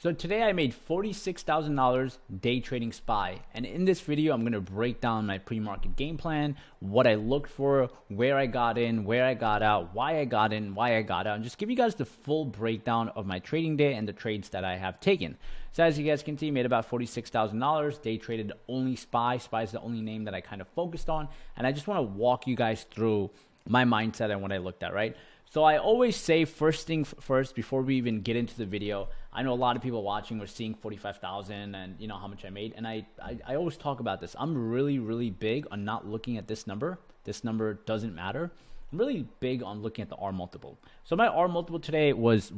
So today I made $46,000 day trading SPY, and in this video I'm going to break down my pre-market game plan, what I looked for, where I got in, where I got out, why I got in, why I got out, and just give you guys the full breakdown of my trading day and the trades that I have taken. So as you guys can see, made about $46,000, day traded only SPY. SPY is the only name that I kind of focused on, and I just want to walk you guys through my mindset and what I looked at, right? So I always say first thing first before we even get into the video. I know a lot of people watching were seeing 45,000 and you know how much I made, and I always talk about this. I'm really big on not looking at this number. This number doesn't matter. I'm really big on looking at the R multiple. So my R multiple today was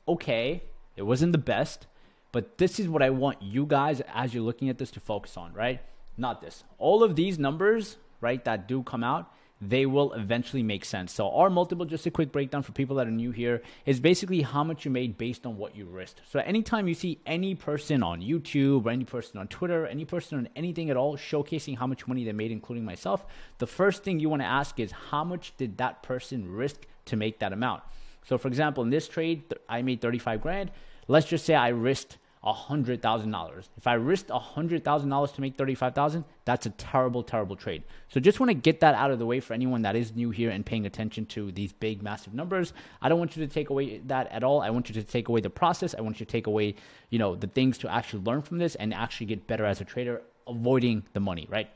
okay. It wasn't the best, but this is what I want you guys as you're looking at this to focus on, right? Not this. All of these numbers, right, that do come out, they will eventually make sense. So R multiple, just a quick breakdown for people that are new here, is basically how much you made based on what you risked. So anytime you see any person on YouTube or any person on Twitter, any person on anything at all showcasing how much money they made, including myself, the first thing you want to ask is how much did that person risk to make that amount? So for example, in this trade, I made 35 grand. Let's just say I risked $100,000. If I risked $100,000 to make 35,000, that's a terrible trade. So just want to get that out of the way for anyone that is new here and paying attention to these big, massive numbers. I don't want you to take away that at all. I want you to take away the process. I want you to take away, you know, the things to actually learn from this and actually get better as a trader, avoiding the money, right?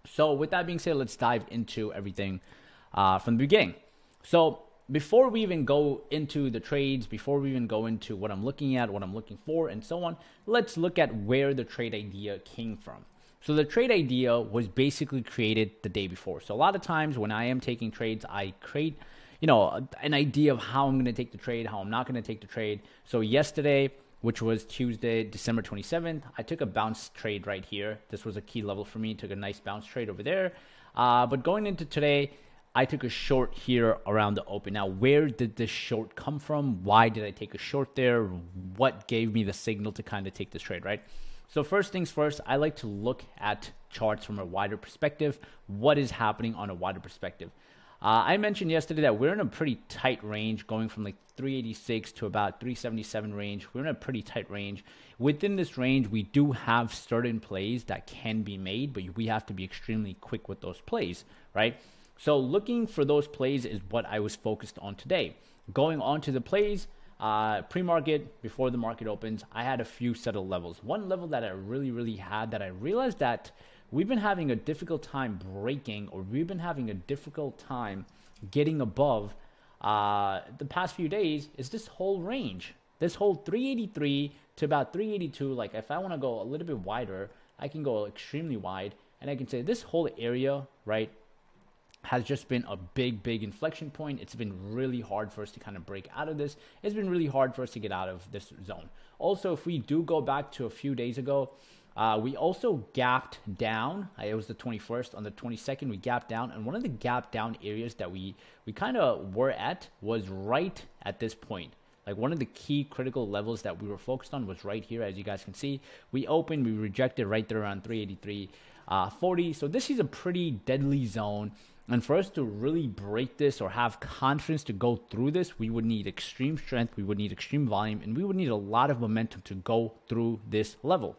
So with that being said, let's dive into everything from the beginning. So before we even go into the trades, before we even go into what I'm looking at, what I'm looking for, and so on, let's look at where the trade idea came from. So the trade idea was basically created the day before. So a lot of times when I am taking trades, I create, you know, an idea of how I'm going to take the trade, how I'm not going to take the trade. So yesterday, which was Tuesday, December 27th, I took a bounce trade right here. This was a key level for me. Took a nice bounce trade over there. But going into today, I took a short here around the open. Now, where did this short come from? Why did I take a short there? What gave me the signal to kind of take this trade, right? So first things first, I like to look at charts from a wider perspective. What is happening on a wider perspective? I mentioned yesterday that we're in a pretty tight range, going from like 386 to about 377 range. We're in a pretty tight range. Within this range, we do have certain plays that can be made, but we have to be extremely quick with those plays, right? So looking for those plays is what I was focused on today. Going on to the plays, pre-market, before the market opens, I had a few set of levels. One level that I really had that I realized that we've been having a difficult time breaking, or we've been having a difficult time getting above the past few days, is this whole range. This whole 383 to about 382, like if I want to go a little bit wider, I can go extremely wide, and I can say this whole area, right, has just been a big inflection point. It's been really hard for us to kind of break out of this. It's been really hard for us to get out of this zone. Also, if we do go back to a few days ago, we also gapped down. It was the 21st. On the 22nd, we gapped down. And one of the gap down areas that we kind of were at was right at this point. Like one of the key critical levels that we were focused on was right here. As you guys can see, we opened, we rejected right there around 383.40. So this is a pretty deadly zone. And for us to really break this or have confidence to go through this, we would need extreme strength, we would need extreme volume, and we would need a lot of momentum to go through this level.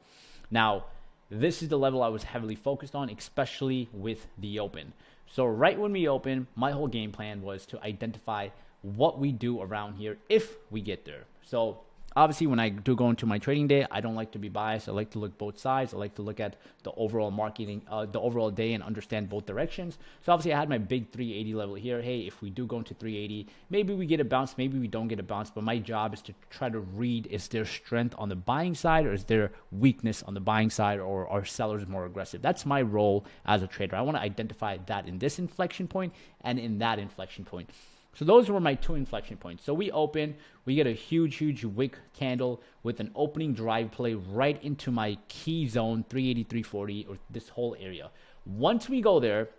Now, this is the level I was heavily focused on, especially with the open. So right when we open, my whole game plan was to identify what we do around here if we get there. So obviously, when I do go into my trading day, I don't like to be biased. I like to look both sides. I like to look at the overall marketing, the overall day, and understand both directions. So obviously, I had my big 380 level here. Hey, if we do go into 380, maybe we get a bounce, maybe we don't get a bounce. But my job is to try to read, is there strength on the buying side, or is there weakness on the buying side, or are sellers more aggressive? That's my role as a trader. I want to identify that in this inflection point and in that inflection point. So those were my two inflection points. So we open, we get a huge wick candle with an opening drive play right into my key zone, 383.40, or this whole area. Once we go there,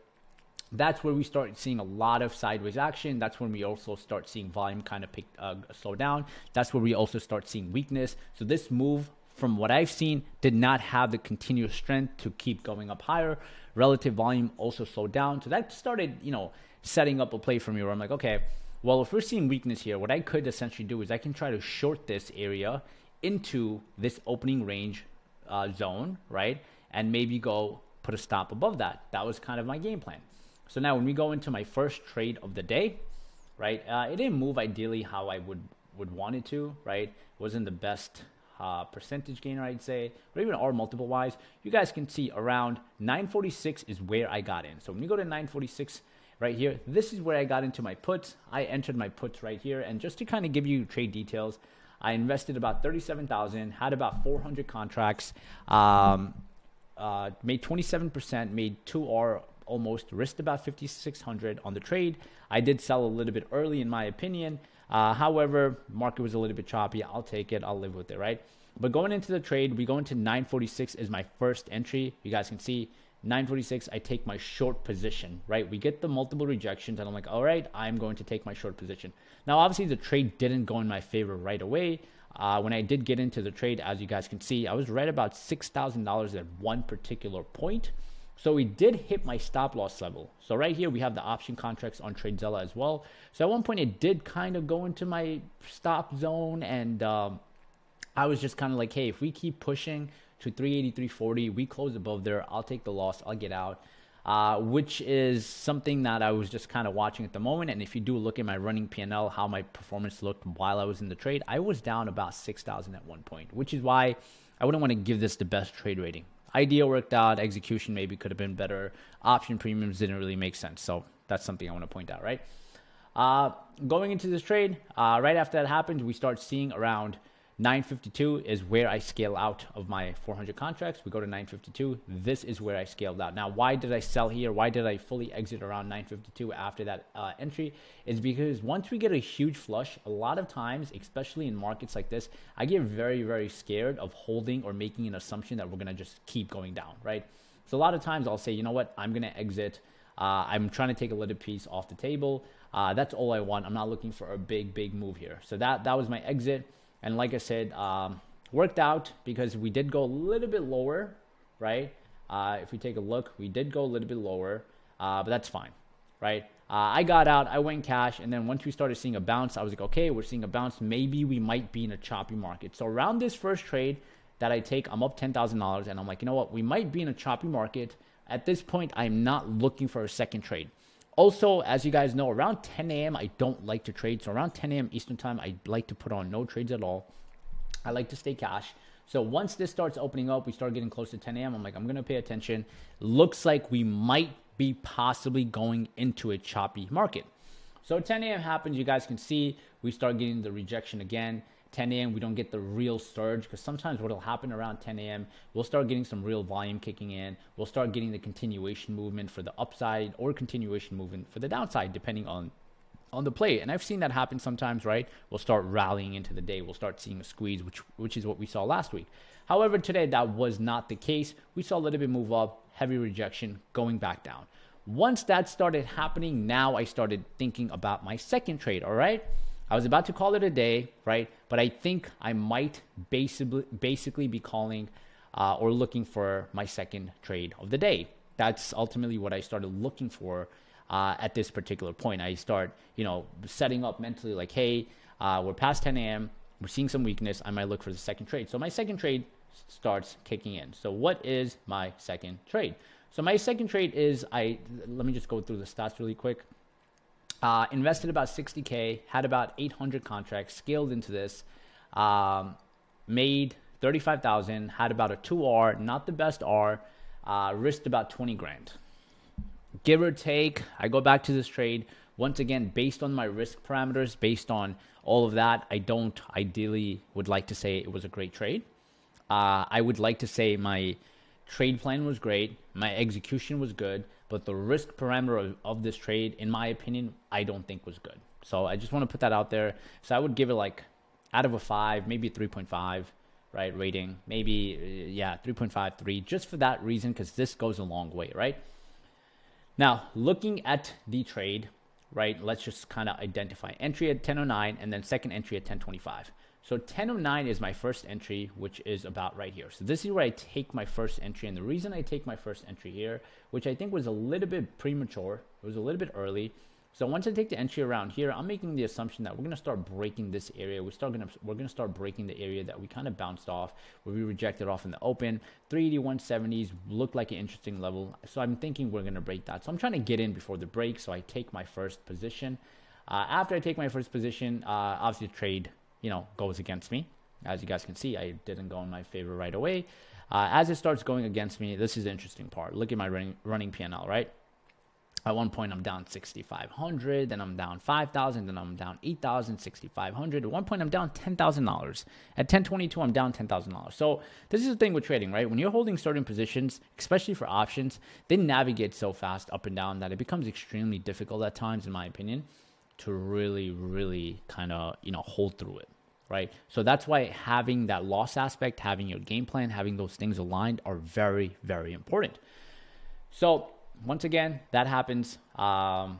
that's where we start seeing a lot of sideways action. That's when we also start seeing volume kind of slow down. That's where we also start seeing weakness. So this move, from what I've seen, did not have the continuous strength to keep going up higher. Relative volume also slowed down. So that started, you know, setting up a play for me where I'm like, okay, well, if we're seeing weakness here, what I could essentially do is I can try to short this area into this opening range zone, right? And maybe go put a stop above that. That was kind of my game plan. So now when we go into my first trade of the day, right? It didn't move ideally how I would want it to, right? It wasn't the best percentage gainer, I'd say, or even R multiple wise. You guys can see around 946 is where I got in. So when you go to 946 right here, this is where I got into my puts. I entered my puts right here. And just to kind of give you trade details, I invested about 37,000, had about 400 contracts, made 27%, made 2R almost, risked about 5,600 on the trade. I did sell a little bit early in my opinion. However, market was a little bit choppy. I'll take it. I'll live with it, right? But going into the trade, we go into 946 is my first entry. You guys can see 946, I take my short position, right? We get the multiple rejections, and I'm like, all right, I'm going to take my short position. Now, obviously, the trade didn't go in my favor right away. When I did get into the trade, as you guys can see, I was right about $6,000 at one particular point. So we did hit my stop loss level. So right here, we have the option contracts on TradeZella as well. So at one point, it did kind of go into my stop zone, and I was just kind of like, hey, if we keep pushing to 380, 340, we close above there, I'll take the loss, I'll get out, which is something that I was just kind of watching at the moment. And if you do look at my running P&L, how my performance looked while I was in the trade, I was down about 6,000 at one point, which is why I wouldn't want to give this the best trade rating. Idea worked out, execution maybe could have been better, option premiums didn't really make sense. So that's something I want to point out, right? Going into this trade, right after that happened, we start seeing around 952 is where I scale out of my 400 contracts. We go to 952. This is where I scaled out. Now, why did I sell here? Why did I fully exit around 952 after that entry? Is because once we get a huge flush, a lot of times, especially in markets like this, I get very, very scared of holding or making an assumption that we're going to just keep going down, right? So a lot of times I'll say, you know what, I'm going to exit. I'm trying to take a little piece off the table. That's all I want. I'm not looking for a big move here. So that was my exit. And like I said, worked out because we did go a little bit lower, right? If we take a look, we did go a little bit lower, but that's fine, right? I got out, I went cash, and then once we started seeing a bounce, I was like, okay, we're seeing a bounce. Maybe we might be in a choppy market. So around this first trade that I take, I'm up $10,000, and I'm like, you know what? We might be in a choppy market. At this point, I'm not looking for a second trade. Also, as you guys know, around 10 a.m., I don't like to trade. So around 10 a.m. Eastern time, I like to put on no trades at all. I like to stay cash. So once this starts opening up, we start getting close to 10 a.m. I'm like, I'm going to pay attention. Looks like we might be possibly going into a choppy market. So 10 a.m. happens. You guys can see we start getting the rejection again. 10 a.m. we don't get the real surge, because sometimes what will happen around 10 a.m. we'll start getting some real volume kicking in. We'll start getting the continuation movement for the upside or continuation movement for the downside, depending on the play. And I've seen that happen sometimes, right? We'll start rallying into the day. We'll start seeing a squeeze, which is what we saw last week. However, today that was not the case. We saw a little bit move up, heavy rejection, going back down. Once that started happening, now I started thinking about my second trade, all right? I was about to call it a day, right? But I think I might basically be calling or looking for my second trade of the day. That's ultimately what I started looking for at this particular point. I start, setting up mentally like, hey, we're past 10 a.m. We're seeing some weakness. I might look for the second trade. So my second trade starts kicking in. So what is my second trade? So my second trade is, let me just go through the stats really quick. Invested about 60K, had about 800 contracts, scaled into this, made 35,000, had about a 2R, not the best R, risked about 20 grand. Give or take, I go back to this trade. Once again, based on my risk parameters, based on all of that, I don't ideally would like to say it was a great trade. I would like to say my trade plan was great, my execution was good, but the risk parameter of this trade, in my opinion, I don't think was good. So I just want to put that out there. So I would give it like out of a 5, maybe 3.5, right, rating. Maybe, 3.5, 3, just for that reason, because this goes a long way, right? Now, looking at the trade, right, let's just kind of identify entry at 10:09 and then second entry at 10:25. So 10:09 is my first entry, which is about right here. So this is where I take my first entry. And the reason I take my first entry here, which I think was a little bit premature, it was a little bit early, So once I take the entry around here, I'm making the assumption that we're going to start breaking this area. We're going to start breaking the area that we kind of bounced off, where we rejected off in the open. 380, 170s looked like an interesting level. So I'm thinking we're going to break that. So I'm trying to get in before the break. So I take my first position. After I take my first position, obviously the trade, goes against me. As you guys can see, I didn't go in my favor right away. As it starts going against me, this is the interesting part. Look at my running P&L, right? At one point, I'm down 6,500, then I'm down 5,000, then I'm down 8,000, 6,500. At one point, I'm down $10,000. At 1022, I'm down $10,000. So this is the thing with trading, right? When you're holding certain positions, especially for options, they navigate so fast up and down that it becomes extremely difficult at times, in my opinion, to really, really kind of, hold through it, right? So that's why having that loss aspect, having your game plan, having those things aligned are very, very important. So once again, that happens. I'm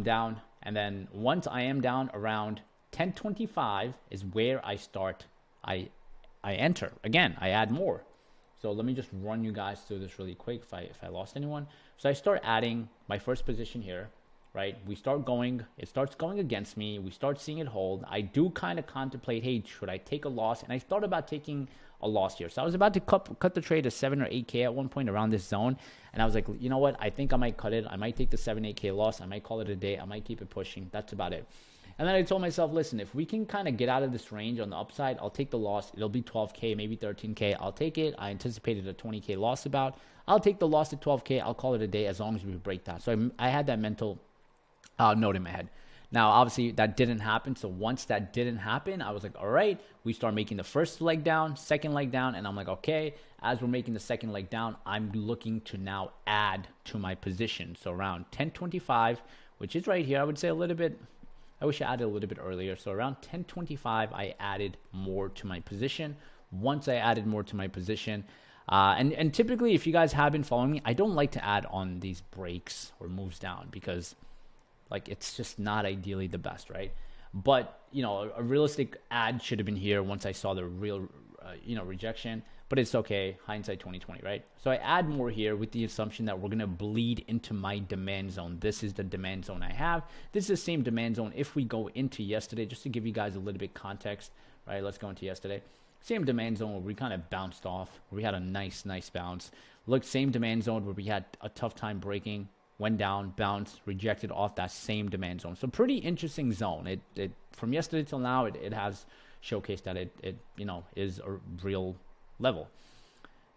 down. And then once I am down around 1025 is where I start. I enter. Again, I add more. So let me just run you guys through this really quick if I lost anyone. So I start adding my first position here, right? It starts going against me. We start seeing it hold. I do kind of contemplate, hey, should I take a loss? And I thought about taking a loss here. So I was about to cut the trade to 7 or 8K at one point around this zone. And I was like, you know what? I think I might cut it. I might take the 7, 8K loss. I might call it a day. I might keep it pushing. That's about it. And then I told myself, listen, if we can kind of get out of this range on the upside, I'll take the loss. It'll be 12K, maybe 13K. I'll take it. I anticipated a 20K loss about. I'll take the loss at 12K. I'll call it a day as long as we break that. So I had that mental note in my head. Now, obviously, that didn't happen. So once that didn't happen, I was like, all right, we start making the first leg down, second leg down. And I'm like, okay, as we're making the second leg down, I'm looking to now add to my position. So around 1025, which is right here, I would say a little bit, I wish I added a little bit earlier. So around 1025, I added more to my position. Once I added more to my position, and typically, if you guys have been following me, I don't like to add on these breaks or moves down because it's just not ideally the best, right? But, a realistic ad should have been here once I saw the real, rejection. But it's okay, hindsight 2020, right? So I add more here with the assumption that we're going to bleed into my demand zone. This is the demand zone I have. This is the same demand zone if we go into yesterday, just to give you guys a little bit context, right? Let's go into yesterday. Same demand zone where we kind of bounced off, where we had a nice bounce. Look, same demand zone where we had a tough time breaking. Went down, bounced, rejected off that same demand zone. So pretty interesting zone. It from yesterday till now, it has showcased that it is a real level.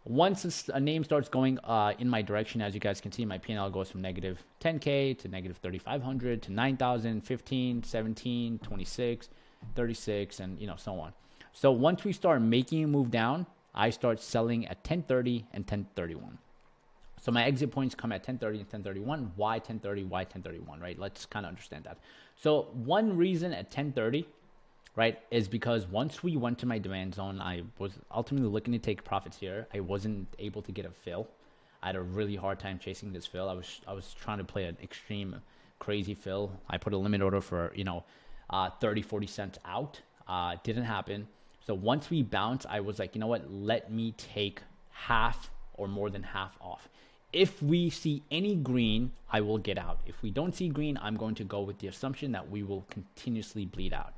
Once a name starts going in my direction, as you guys can see, my P&L goes from negative 10K to negative 3,500 to 9,000, 15, 17, 26, 36, and so on. So once we start making a move down, I start selling at 1030 and 1031. So my exit points come at 1030 and 1031. Why 1030? Why 1031, right? Let's kind of understand that. So one reason at 1030, right, is because once we went to my demand zone, I was ultimately looking to take profits here. I wasn't able to get a fill. I had a really hard time chasing this fill. I was trying to play an extreme crazy fill. I put a limit order for 30, 40 cents out. Didn't happen. So once we bounce, I was like, you know what? Let me take half or more than half off. If we see any green, I will get out. If we don't see green, I'm going to go with the assumption that we will continuously bleed out.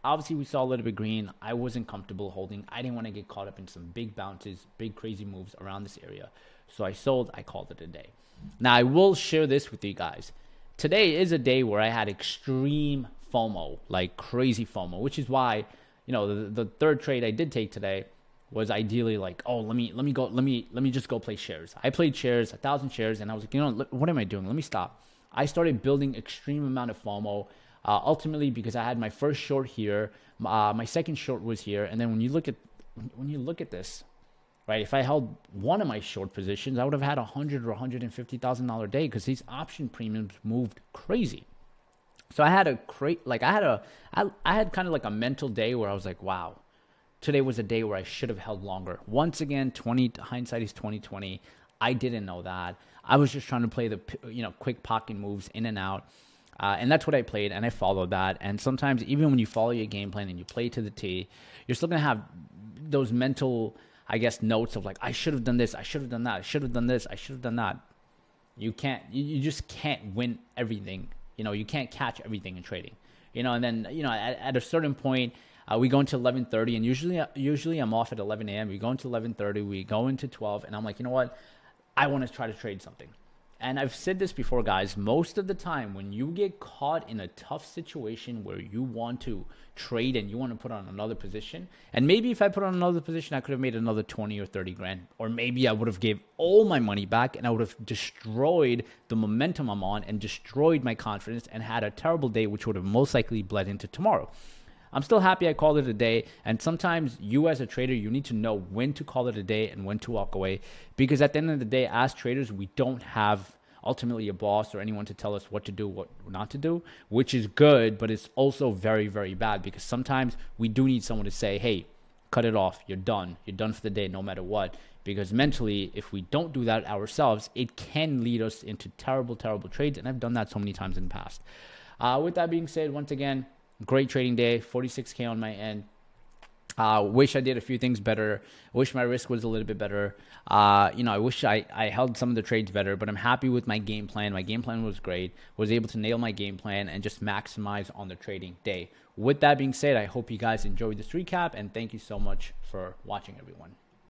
Obviously, we saw a little bit green. I wasn't comfortable holding. I didn't want to get caught up in some big bounces, big crazy moves around this area. So I sold. I called it a day. Now, I will share this with you guys. Today is a day where I had extreme FOMO, like crazy FOMO, which is why, the third trade I did take today was ideally like, oh, let me just go play shares. I played shares, 1,000 shares, and I was like, what am I doing? Let me stop. I started building extreme amount of FOMO, ultimately because I had my first short here, my second short was here, and then when you look at this, right? If I held one of my short positions, I would have had $100,000 or $150,000 day because these option premiums moved crazy. So I had I had kind of like a mental day where I was like, wow. Today was a day where I should have held longer. Once again, hindsight is 2020. I didn't know that. I was just trying to play the quick pocket moves in and out, and that's what I played, and I followed that. And sometimes, even when you follow your game plan and you play to the T, you're still gonna have those mental, I guess, notes of like, I should have done this, I should have done that, I should have done this, I should have done that. You just can't win everything You know, you can't catch everything in trading. You know, and then, you know, at a certain point, we go into 11:30, and usually I'm off at 11 a.m. We go into 11:30, we go into 12, and I'm like, you know what? I want to try to trade something. And I've said this before, guys, most of the time when you get caught in a tough situation where you want to trade and you want to put on another position, and maybe if I put on another position, I could have made another 20 or 30 grand, or maybe I would have gave all my money back and I would have destroyed the momentum I'm on and destroyed my confidence and had a terrible day, which would have most likely bled into tomorrow. I'm still happy I called it a day. And sometimes you as a trader, you need to know when to call it a day and when to walk away. Because at the end of the day, as traders, we don't have ultimately a boss or anyone to tell us what to do, what not to do, which is good, but it's also very, very bad, because sometimes we do need someone to say, hey, cut it off. You're done. You're done for the day no matter what. Because mentally, if we don't do that ourselves, it can lead us into terrible, terrible trades. And I've done that so many times in the past. With that being said, once again, great trading day, 46K on my end. Wish I did a few things better. Wish my risk was a little bit better. You know, I wish I held some of the trades better, but I'm happy with my game plan. My game plan was great. Was able to nail my game plan and just maximize on the trading day. With that being said, I hope you guys enjoyed this recap, and thank you so much for watching, everyone.